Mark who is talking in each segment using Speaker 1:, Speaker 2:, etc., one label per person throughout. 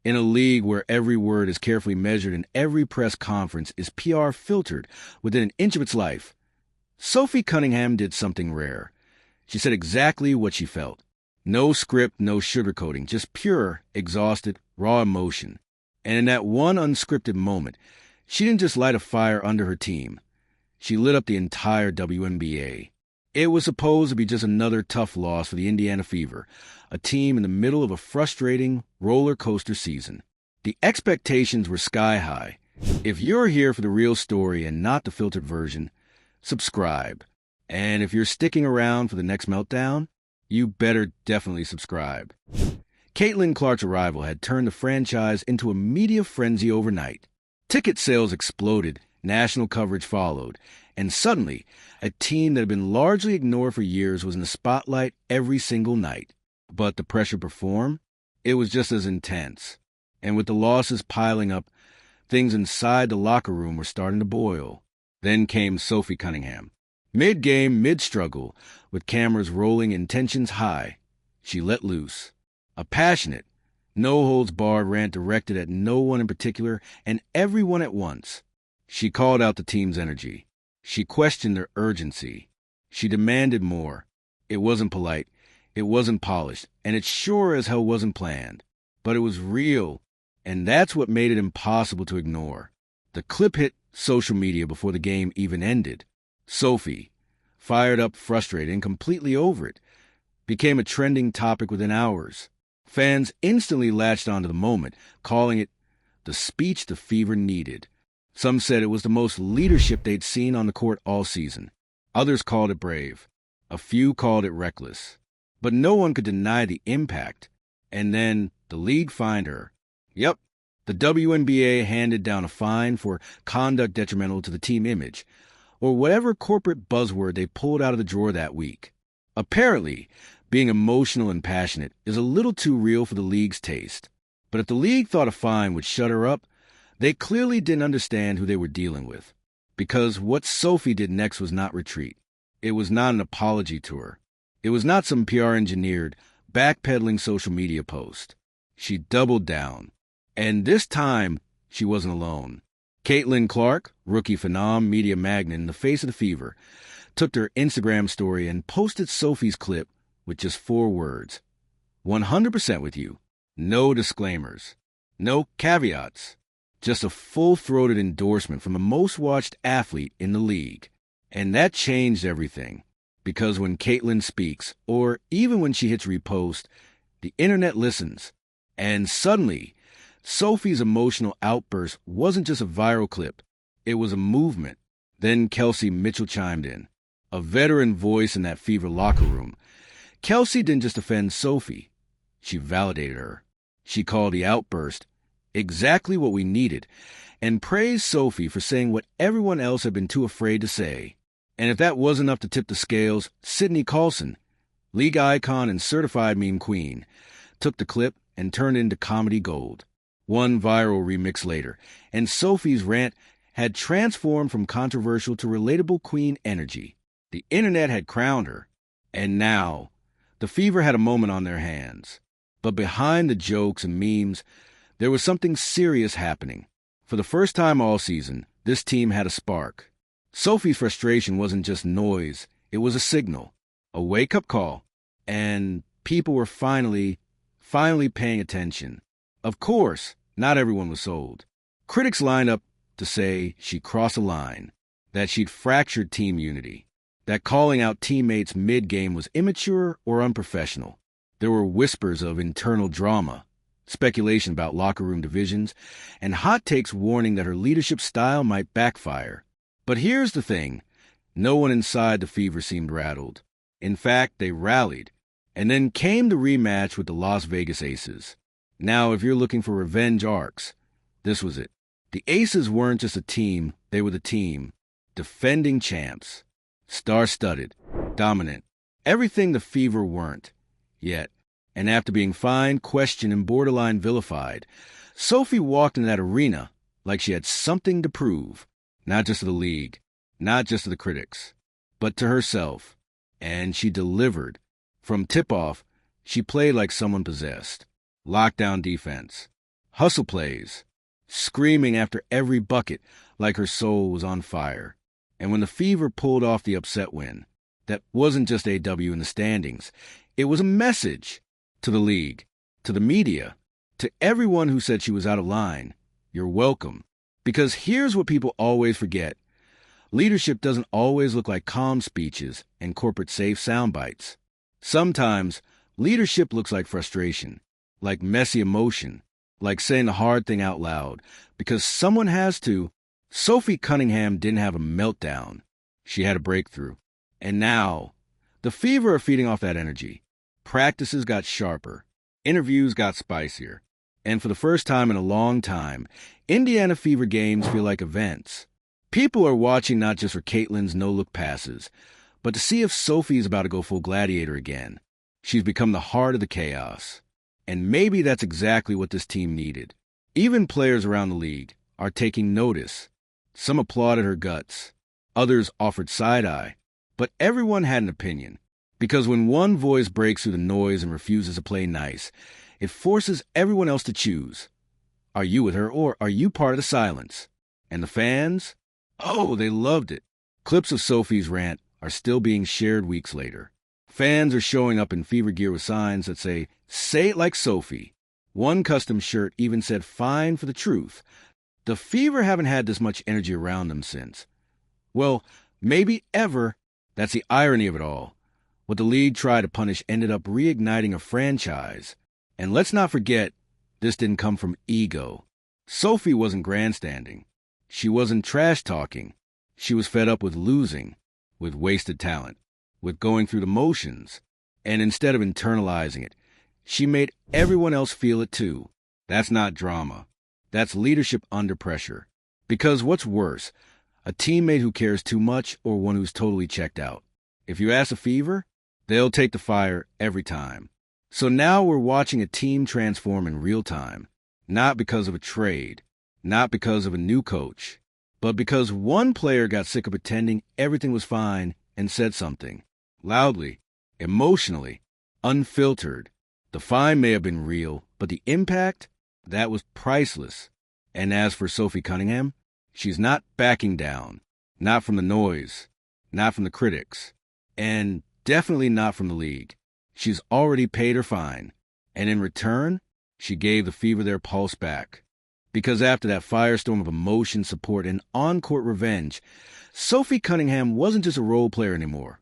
Speaker 1: In a league where every word is carefully measured and every press conference is PR filtered within an inch of its life, Sophie Cunningham did something rare. She said exactly what she felt. No script, no sugarcoating, just pure, exhausted, raw emotion. And in that one unscripted moment, she didn't just light a fire under her team. She lit up the entire WNBA. It was supposed to be just another tough loss for the Indiana Fever, a team in the middle of a frustrating roller coaster season. The expectations were sky high. If you're here for the real story and not the filtered version, subscribe. And if you're sticking around for the next meltdown, you better definitely subscribe. Caitlin Clark's arrival had turned the franchise into a media frenzy overnight. Ticket sales exploded, national coverage followed, and suddenly, a team that had been largely ignored for years was in the spotlight every single night. But the pressure to perform? It was just as intense. And with the losses piling up, things inside the locker room were starting to boil. Then came Sophie Cunningham. Mid-game, mid-struggle, with cameras rolling and tensions high, she let loose. A passionate, no-holds-barred rant directed at no one in particular and everyone at once. She called out the team's energy. She questioned their urgency. She demanded more. It wasn't polite. It wasn't polished. And it sure as hell wasn't planned. But it was real. And that's what made it impossible to ignore. The clip hit social media before the game even ended. Sophie, fired up, frustrated, and completely over it, became a trending topic within hours. Fans instantly latched onto the moment, calling it the speech the Fever needed. Some said it was the most leadership they'd seen on the court all season. Others called it brave. A few called it reckless. But no one could deny the impact. And then the league fined her. Yep, the WNBA handed down a fine for conduct detrimental to the team image, or whatever corporate buzzword they pulled out of the drawer that week. Apparently, being emotional and passionate is a little too real for the league's taste. But if the league thought a fine would shut her up, they clearly didn't understand who they were dealing with. Because what Sophie did next was not retreat. It was not an apology tour. It was not some PR-engineered, backpedaling social media post. She doubled down. And this time, she wasn't alone. Caitlin Clark, rookie phenom, media magnate in the face of the Fever, took to her Instagram story and posted Sophie's clip with just 4 words. 100% with you. No disclaimers. No caveats. Just a full-throated endorsement from the most-watched athlete in the league. And that changed everything. Because when Caitlin speaks, or even when she hits repost, the internet listens. And suddenly, Sophie's emotional outburst wasn't just a viral clip. It was a movement. Then Kelsey Mitchell chimed in, a veteran voice in that Fever locker room. Kelsey didn't just defend Sophie. She validated her. She called the outburst exactly what we needed, and praised Sophie for saying what everyone else had been too afraid to say. And if that wasn't enough to tip the scales, Sydney Colson, league icon and certified meme queen, took the clip and turned it into comedy gold. One viral remix later, and Sophie's rant had transformed from controversial to relatable queen energy. The internet had crowned her. And now, the Fever had a moment on their hands. But behind the jokes and memes, there was something serious happening. For the first time all season, this team had a spark. Sophie's frustration wasn't just noise. It was a signal, a wake-up call. And people were finally paying attention. Of course, not everyone was sold. Critics lined up to say she crossed a line, that she'd fractured team unity, that calling out teammates mid-game was immature or unprofessional. There were whispers of internal drama, speculation about locker room divisions, and hot takes warning that her leadership style might backfire. But here's the thing. No one inside the Fever seemed rattled. In fact, they rallied. And then came the rematch with the Las Vegas Aces. Now, if you're looking for revenge arcs, this was it. The Aces weren't just a team, they were the team. Defending champs. Star-studded. Dominant. Everything the Fever weren't. Yet. And after being fined, questioned, and borderline vilified, Sophie walked in that arena like she had something to prove. Not just to the league, not just to the critics, but to herself. And she delivered. From tip-off, she played like someone possessed. Lockdown defense. hustle plays, screaming after every bucket like her soul was on fire. And when the Fever pulled off the upset win, that wasn't just a W in the standings. It was a message to the league, to the media, to everyone who said she was out of line. You're welcome. Because here's what people always forget. Leadership doesn't always look like calm speeches and corporate safe sound bites. Sometimes leadership looks like frustration, like messy emotion, like saying the hard thing out loud, because someone has to. Sophie Cunningham didn't have a meltdown. She had a breakthrough. And now, the Fever are feeding off that energy. Practices got sharper. Interviews got spicier. And for the first time in a long time, Indiana Fever games feel like events. People are watching not just for Caitlin's no-look passes, but to see if Sophie's about to go full gladiator again. She's become the heart of the chaos. And maybe that's exactly what this team needed. Even players around the league are taking notice. Some applauded her guts. Others offered side-eye. But everyone had an opinion. Because when one voice breaks through the noise and refuses to play nice, it forces everyone else to choose. Are you with her, or are you part of the silence? And the fans? Oh, they loved it. Clips of Sophie's rant are still being shared weeks later. Fans are showing up in Fever gear with signs that say it like Sophie. One custom shirt even said, "Fine for the truth." The Fever haven't had this much energy around them since. Well, maybe ever. That's the irony of it all. What the league tried to punish ended up reigniting a franchise. And let's not forget, this didn't come from ego. Sophie wasn't grandstanding. She wasn't trash-talking. She was fed up with losing, with wasted talent, with going through the motions. And instead of internalizing it, she made everyone else feel it too. That's not drama. That's leadership under pressure. Because what's worse, a teammate who cares too much or one who's totally checked out? If you ask a Fever, they'll take the fire every time. So now we're watching a team transform in real time, not because of a trade, not because of a new coach, but because one player got sick of pretending everything was fine and said something, loudly, emotionally, unfiltered. The fine may have been real, but the impact, that was priceless. And as for Sophie Cunningham, she's not backing down, not from the noise, not from the critics, and definitely not from the league. She's already paid her fine, and in return, she gave the Fever their pulse back. Because after that firestorm of emotion, support, and on-court revenge, Sophie Cunningham wasn't just a role player anymore.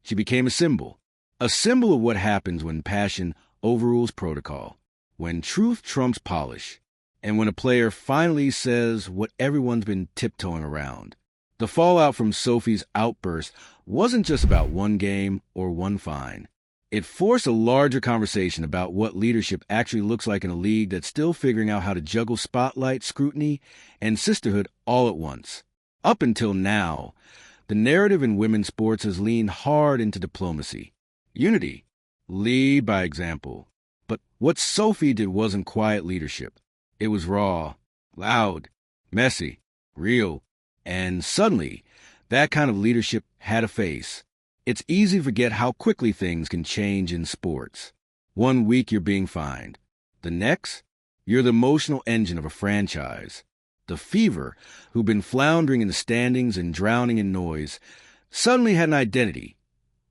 Speaker 1: She became a symbol of what happens when passion overrules protocol, when truth trumps polish, and when a player finally says what everyone's been tiptoeing around. The fallout from Sophie's outburst wasn't just about one game or one fine. It forced a larger conversation about what leadership actually looks like in a league that's still figuring out how to juggle spotlight, scrutiny, and sisterhood all at once. Up until now, the narrative in women's sports has leaned hard into diplomacy, unity, lead by example. But what Sophie did wasn't quiet leadership. It was raw, loud, messy, real, and suddenly, that kind of leadership had a face. It's easy to forget how quickly things can change in sports. One week you're being fined. The next, you're the emotional engine of a franchise. The Fever, who've been floundering in the standings and drowning in noise, suddenly had an identity.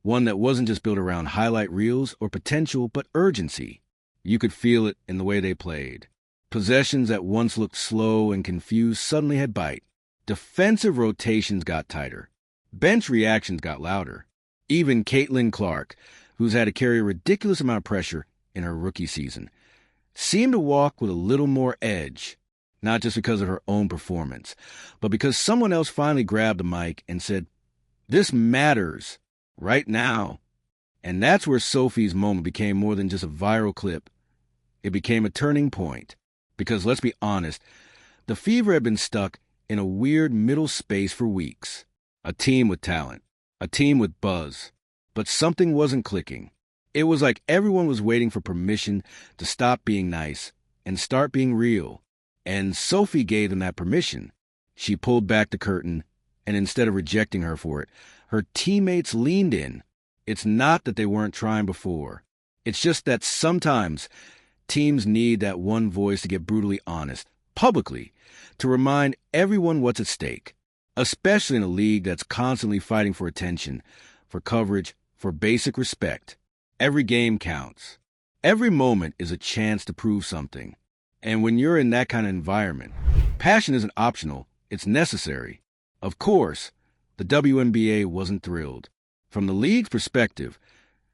Speaker 1: One that wasn't just built around highlight reels or potential, but urgency. You could feel it in the way they played. Possessions that once looked slow and confused suddenly had bite. Defensive rotations got tighter. Bench reactions got louder. Even Caitlin Clark, who's had to carry a ridiculous amount of pressure in her rookie season, seemed to walk with a little more edge, not just because of her own performance, but because someone else finally grabbed the mic and said, "This matters, right now." And that's where Sophie's moment became more than just a viral clip. It became a turning point. Because let's be honest, the Fever had been stuck in a weird middle space for weeks. A team with talent. A team with buzz. But something wasn't clicking. It was like everyone was waiting for permission to stop being nice and start being real. And Sophie gave them that permission. She pulled back the curtain, and instead of rejecting her for it, her teammates leaned in. It's not that they weren't trying before. It's just that sometimes Teams need that one voice to get brutally honest, publicly, to remind everyone what's at stake, especially in a league that's constantly fighting for attention, for coverage, for basic respect. Every game counts. Every moment is a chance to prove something. And when you're in that kind of environment, passion isn't optional, it's necessary. Of course, the WNBA wasn't thrilled. From the league's perspective,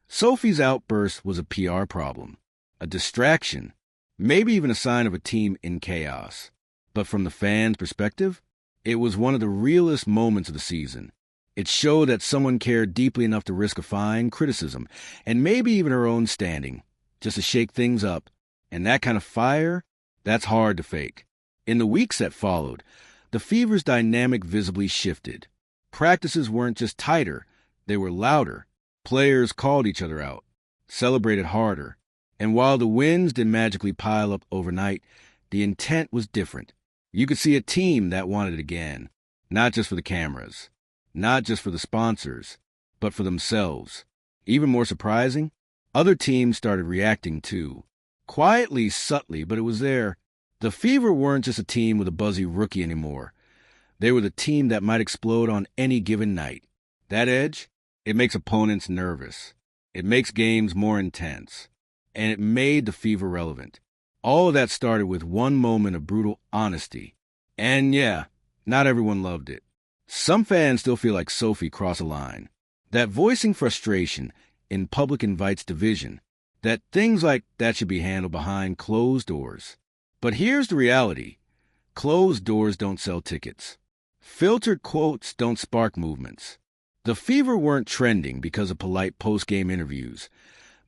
Speaker 1: Sophie's outburst was a PR problem, a distraction, maybe even a sign of a team in chaos. But from the fans' perspective, it was one of the realest moments of the season. It showed that someone cared deeply enough to risk a fine, criticism, and maybe even her own standing, just to shake things up. And that kind of fire, that's hard to fake. In the weeks that followed, the Fever's dynamic visibly shifted. Practices weren't just tighter, they were louder. Players called each other out, celebrated harder. And while the wins didn't magically pile up overnight, the intent was different. You could see a team that wanted it again, not just for the cameras, not just for the sponsors, but for themselves. Even more surprising, other teams started reacting too. Quietly, subtly, but it was there. The Fever weren't just a team with a buzzy rookie anymore. They were the team that might explode on any given night. That edge, it makes opponents nervous. It makes games more intense. And it made the Fever relevant. All of that started with one moment of brutal honesty. And yeah, not everyone loved it. Some fans still feel like Sophie crossed a line. That voicing frustration in public invites division. That things like that should be handled behind closed doors. But here's the reality. Closed doors don't sell tickets. Filtered quotes don't spark movements. The Fever weren't trending because of polite post-game interviews.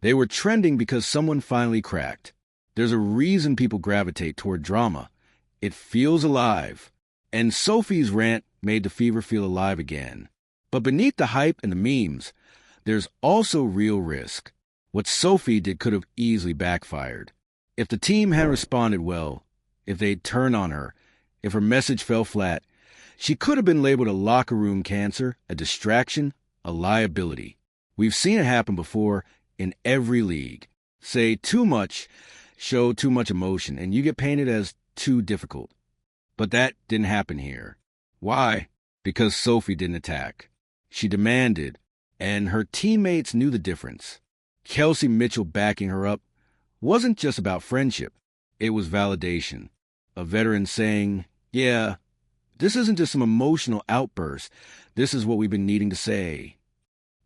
Speaker 1: They were trending because someone finally cracked. There's a reason people gravitate toward drama. It feels alive. And Sophie's rant made the Fever feel alive again. But beneath the hype and the memes, there's also real risk. What Sophie did could have easily backfired. If the team hadn't responded well, if they'd turned on her, if her message fell flat, she could have been labeled a locker room cancer, a distraction, a liability. We've seen it happen before in every league. Say too much, show too much emotion, and you get painted as too difficult. But that didn't happen here. Why? Because Sophie didn't attack. She demanded, and her teammates knew the difference. Kelsey Mitchell backing her up wasn't just about friendship. It was validation. A veteran saying, yeah, this isn't just some emotional outburst. This is what we've been needing to say.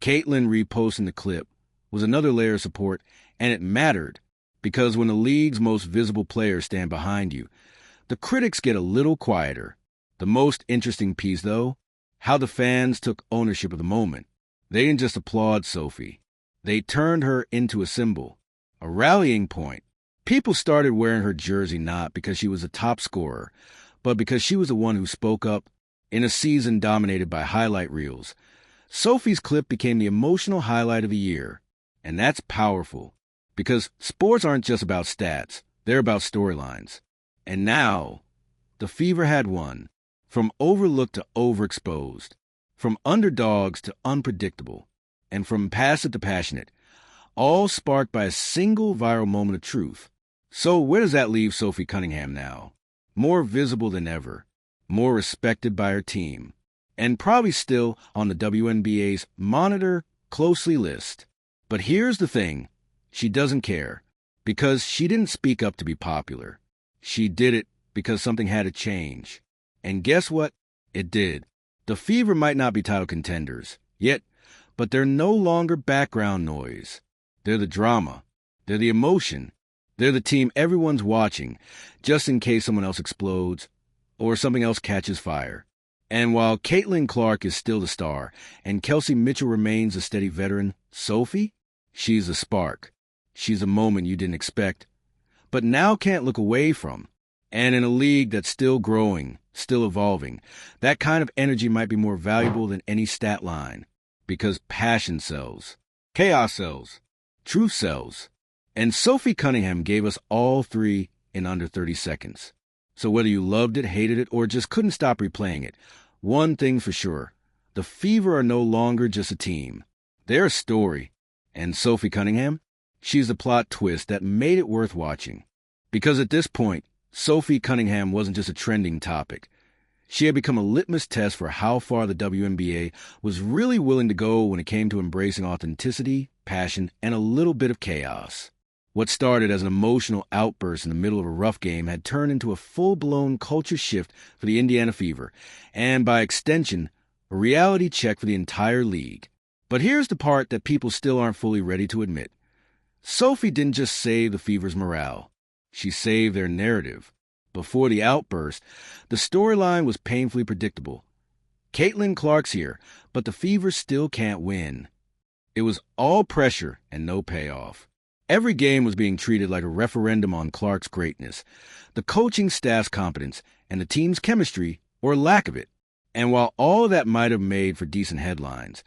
Speaker 1: Caitlin reposting the clip was another layer of support, and it mattered because when the league's most visible players stand behind you, the critics get a little quieter. The most interesting piece, though, how the fans took ownership of the moment. They didn't just applaud Sophie. They turned her into a symbol, a rallying point. People started wearing her jersey not because she was a top scorer, but because she was the one who spoke up in a season dominated by highlight reels. Sophie's clip became the emotional highlight of the year, and that's powerful because sports aren't just about stats, they're about storylines. And now, the Fever had one, from overlooked to overexposed, from underdogs to unpredictable, and from passive to passionate, all sparked by a single viral moment of truth. So where does that leave Sophie Cunningham now? More visible than ever, more respected by her team, and probably still on the WNBA's monitor closely list. But here's the thing, she doesn't care, because she didn't speak up to be popular. She did it because something had to change. And guess what? It did. The Fever might not be title contenders yet, but they're no longer background noise. They're the drama. They're the emotion. They're the team everyone's watching, just in case someone else explodes or something else catches fire. And while Caitlin Clark is still the star and Kelsey Mitchell remains a steady veteran, Sophie, she's a spark. She's a moment you didn't expect, but now can't look away from. And in a league that's still growing, still evolving, that kind of energy might be more valuable than any stat line. Because passion sells, chaos sells, truth sells. And Sophie Cunningham gave us all three in under 30 seconds. So whether you loved it, hated it, or just couldn't stop replaying it, one thing's for sure. The Fever are no longer just a team. They're a story. And Sophie Cunningham? She's the plot twist that made it worth watching. Because at this point, Sophie Cunningham wasn't just a trending topic. She had become a litmus test for how far the WNBA was really willing to go when it came to embracing authenticity, passion, and a little bit of chaos. What started as an emotional outburst in the middle of a rough game had turned into a full-blown culture shift for the Indiana Fever, and by extension, a reality check for the entire league. But here's the part that people still aren't fully ready to admit. Sophie didn't just save the Fever's morale. She saved their narrative. Before the outburst, the storyline was painfully predictable. Caitlin Clark's here, but the Fever still can't win. It was all pressure and no payoff. Every game was being treated like a referendum on Clark's greatness, the coaching staff's competence, and the team's chemistry, or lack of it. And while all of that might have made for decent headlines,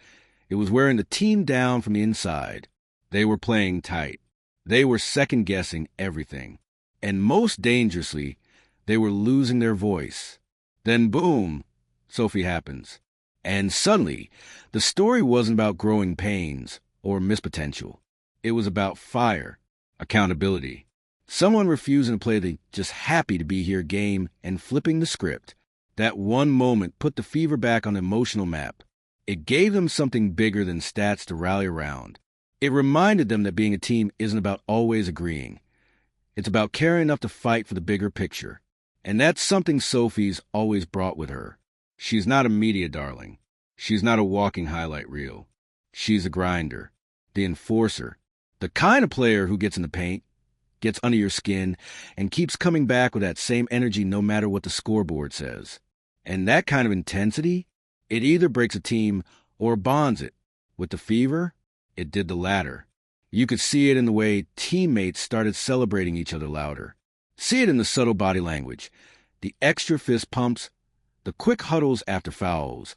Speaker 1: it was wearing the team down from the inside. They were playing tight. They were second-guessing everything. And most dangerously, they were losing their voice. Then boom, Sophie happens. And suddenly, the story wasn't about growing pains or missed potential. It was about fire, accountability. Someone refusing to play the just happy to be here game and flipping the script. That one moment put the Fever back on the emotional map. It gave them something bigger than stats to rally around. It reminded them that being a team isn't about always agreeing. It's about caring enough to fight for the bigger picture. And that's something Sophie's always brought with her. She's not a media darling. She's not a walking highlight reel. She's a grinder, the enforcer, the kind of player who gets in the paint, gets under your skin, and keeps coming back with that same energy no matter what the scoreboard says. And that kind of intensity, it either breaks a team or bonds it. With the Fever, it did the latter. You could see it in the way teammates started celebrating each other louder. See it in the subtle body language, the extra fist pumps, the quick huddles after fouls,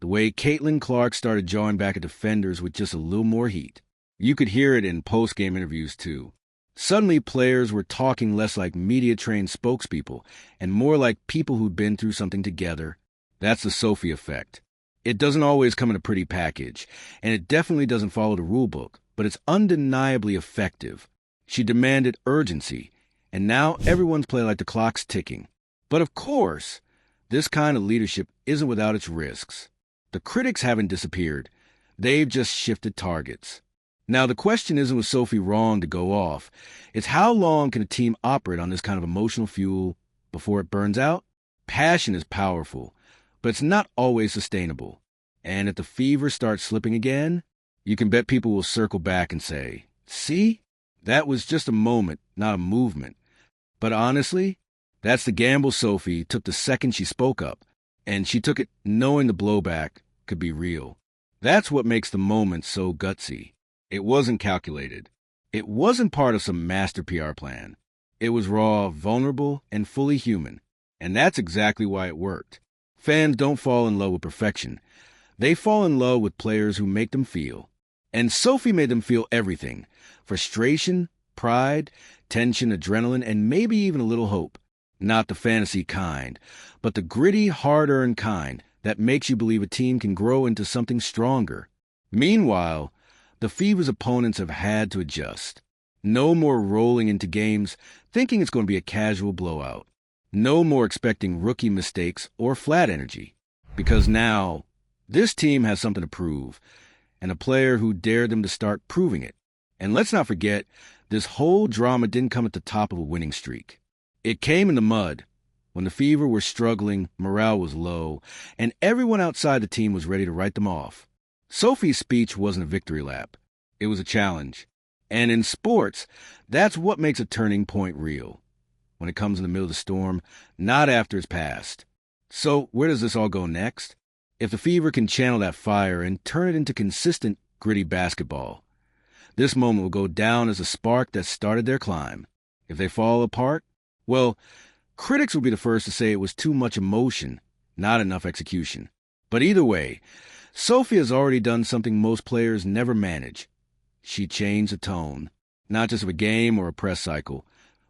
Speaker 1: the way Caitlin Clark started jawing back at defenders with just a little more heat. You could hear it in post-game interviews, too. Suddenly, players were talking less like media-trained spokespeople and more like people who'd been through something together. That's the Sophie effect. It doesn't always come in a pretty package, and it definitely doesn't follow the rule book, but it's undeniably effective. She demanded urgency, and now everyone's playing like the clock's ticking. But of course, this kind of leadership isn't without its risks. The critics haven't disappeared. They've just shifted targets. Now, the question isn't was Sophie wrong to go off. It's how long can a team operate on this kind of emotional fuel before it burns out? Passion is powerful, but it's not always sustainable. And if the Fever starts slipping again, you can bet people will circle back and say, see, that was just a moment, not a movement. But honestly, that's the gamble Sophie took the second she spoke up, and she took it knowing the blowback could be real. That's what makes the moment so gutsy. It wasn't calculated. It wasn't part of some master PR plan. It was raw, vulnerable, and fully human. And that's exactly why it worked. Fans don't fall in love with perfection. They fall in love with players who make them feel. And Sophie made them feel everything. Frustration, pride, tension, adrenaline, and maybe even a little hope. Not the fantasy kind, but the gritty, hard-earned kind that makes you believe a team can grow into something stronger. Meanwhile, the Fever's opponents have had to adjust. No more rolling into games thinking it's going to be a casual blowout. No more expecting rookie mistakes or flat energy. Because now, this team has something to prove, and a player who dared them to start proving it. And let's not forget, this whole drama didn't come at the top of a winning streak. It came in the mud. When the Fever were struggling, morale was low, and everyone outside the team was ready to write them off. Sophie's speech wasn't a victory lap. It was a challenge. And in sports, that's what makes a turning point real. When it comes in the middle of the storm, not after it's passed. So where does this all go next? If the Fever can channel that fire and turn it into consistent, gritty basketball, this moment will go down as a spark that started their climb. If they fall apart, well, critics will be the first to say it was too much emotion, not enough execution. But either way, Sophie has already done something most players never manage. She changed the tone, not just of a game or a press cycle,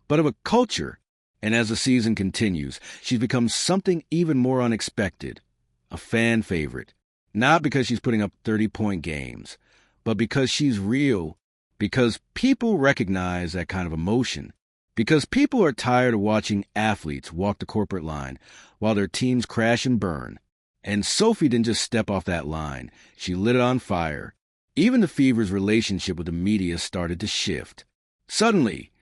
Speaker 1: but of a culture. And as the season continues, she's become something even more unexpected, a fan favorite. Not because she's putting up 30-point games, but because she's real, Because people recognize that kind of emotion. Because people are tired of watching athletes walk the corporate line while their teams crash and burn. And Sophie didn't just step off that line. She lit it on fire. Even the Fever's relationship with the media started to shift. Suddenly,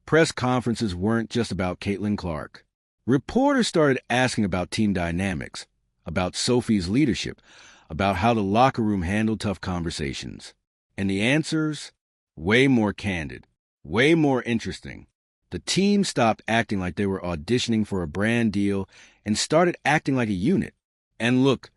Speaker 1: press conferences weren't just about Caitlin Clark. Reporters started asking about team dynamics, about Sophie's leadership, about how the locker room handled tough conversations. And the answers? Way more candid, way more interesting. The team stopped acting like they were auditioning for a brand deal and started acting like a unit. And look,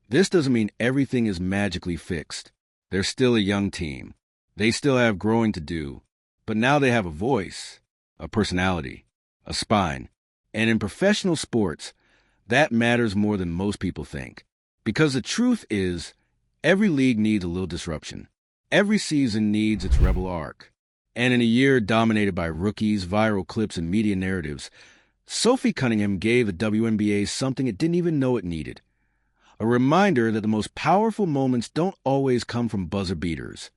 Speaker 1: this doesn't mean everything is magically fixed. They're still a young team. They still have growing to do. But now they have a voice, a personality, a spine. And in professional sports, that matters more than most people think. Because the truth is, every league needs a little disruption. Every season needs its rebel arc. And in a year dominated by rookies, viral clips, and media narratives, Sophie Cunningham gave the WNBA something it didn't even know it needed. A reminder that the most powerful moments don't always come from buzzer beaters.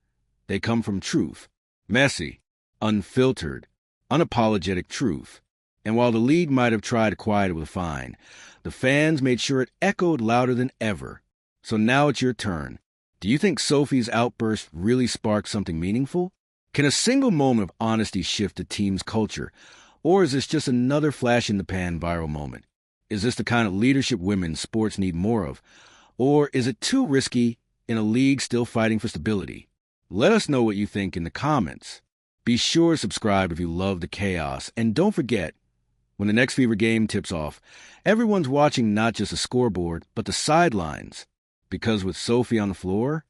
Speaker 1: They come from truth. Messy, unfiltered, unapologetic truth. And while the league might have tried to quiet it with a fine, the fans made sure it echoed louder than ever. So now it's your turn. Do you think Sophie's outburst really sparked something meaningful? Can a single moment of honesty shift a team's culture? Or is this just another flash-in-the-pan viral moment? Is this the kind of leadership women sports need more of? Or is it too risky in a league still fighting for stability? Let us know what you think in the comments. Be sure to subscribe if you love the chaos. And don't forget, when the next Fever game tips off, everyone's watching not just the scoreboard, but the sidelines. Because with Sophie on the floor,